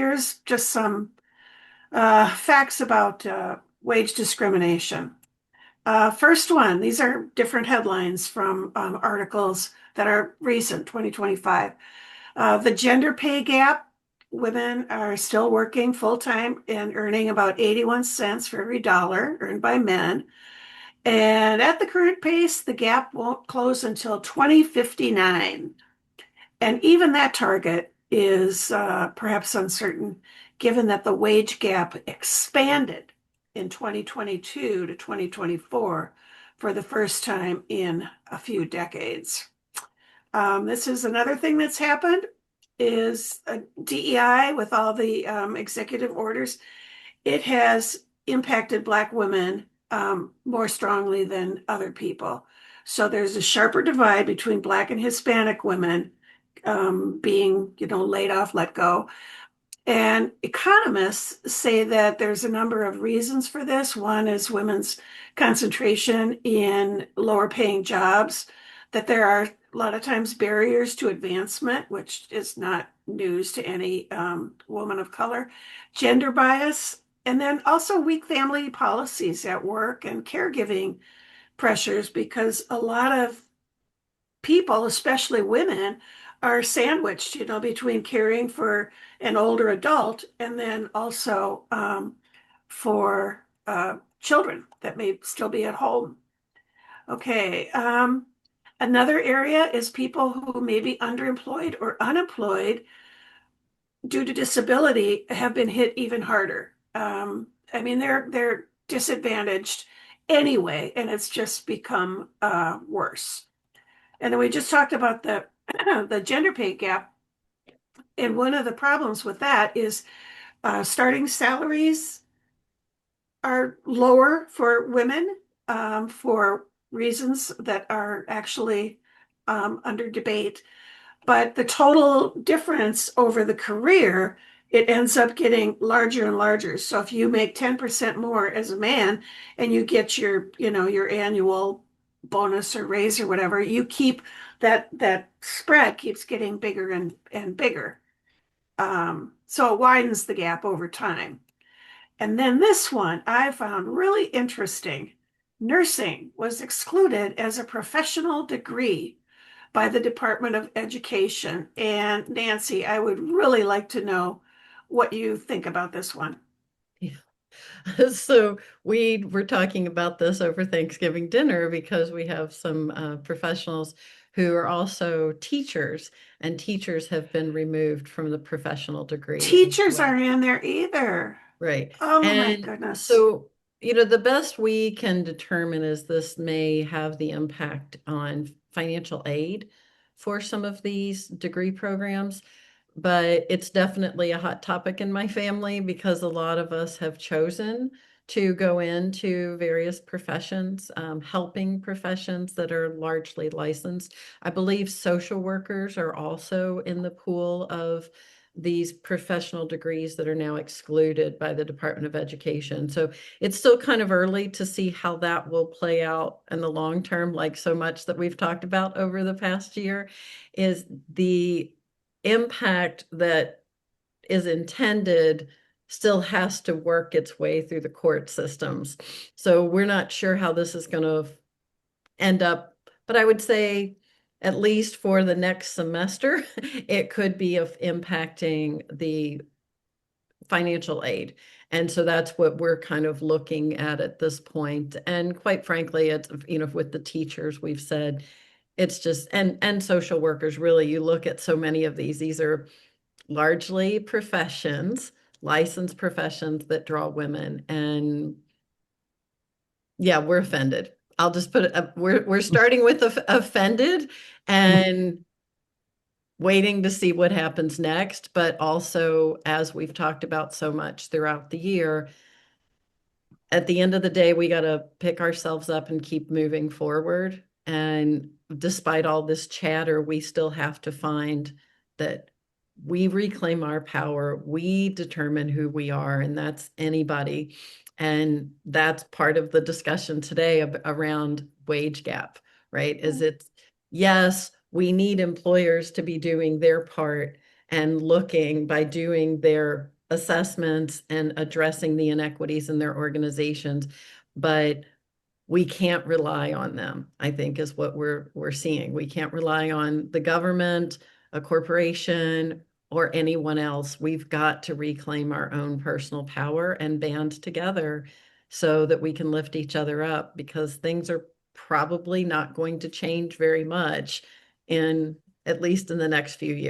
Here's just some facts about wage discrimination. First one, these are different headlines from articles that are recent, 2025. The gender pay gap, women are still working full-time and earning about 81 cents for every dollar earned by men. And at the current pace, the gap won't close until 2059. And even that target is perhaps uncertain, given that the wage gap expanded in 2022 to 2024 for the first time in a few decades. This is another thing that's happened is DEI with all the executive orders. It has impacted Black women more strongly than other people. So there's a sharper divide between Black and Hispanic women being, laid off, let go. And economists say that there's a number of reasons for this. One is women's concentration in lower paying jobs, that there are a lot of times barriers to advancement, which is not news to any woman of color, gender bias, and then also weak family policies at work and caregiving pressures, because a lot of people, especially women, are sandwiched, between caring for an older adult and then also for children that may still be at home. Okay. Another area is people who may be underemployed or unemployed due to disability have been hit even harder. I mean, they're disadvantaged anyway, and it's just become worse. And then we just talked about the the gender pay gap. And one of the problems with that is starting salaries are lower for women for reasons that are actually under debate. But the total difference over the career, it ends up getting larger and larger. So if you make 10% more as a man and you get your annual bonus or raise or whatever, you keep that spread keeps getting bigger and bigger. So it widens the gap over time. And then this one I found really interesting. Nursing was excluded as a professional degree by the Department of Education. And Nancy, I would really like to know what you think about this one. Yeah. So we were talking about this over Thanksgiving dinner because we have some professionals who are also teachers, and teachers have been removed from the professional degree as Teachers well. aren't in there either. Right. Oh my And goodness. so, the best we can determine is this may have the impact on financial aid for some of these degree programs, but it's definitely a hot topic in my family because a lot of us have chosen to go into various professions, helping professions that are largely licensed. I believe social workers are also in the pool of these professional degrees that are now excluded by the Department of Education. So it's still kind of early to see how that will play out in the long term, like so much that we've talked about over the past year, is the impact that is intended still has to work its way through the court systems. So we're not sure how this is going to end up, but I would say at least for the next semester, it could be of impacting the financial aid. And so that's what we're kind of looking at this point. And quite frankly, it's, with the teachers, we've said it's just, and social workers, really, you look at so many of these are largely professions, licensed professions that draw women. And yeah, we're offended. I'll just put it up. We're starting with offended and waiting to see what happens next. But also, as we've talked about so much throughout the year, at the end of the day, we got to pick ourselves up and keep moving forward. And despite all this chatter, we still have to find that we reclaim our power. We determine who we are, and that's anybody. And that's part of the discussion today around wage gap, right? Is it's yes, we need employers to be doing their part and looking by doing their assessments and addressing the inequities in their organizations. But we can't rely on them, I think is what we're seeing. We can't rely on the government, a corporation, or anyone else. We've got to reclaim our own personal power and band together so that we can lift each other up, because things are probably not going to change very much in at least in the next few years.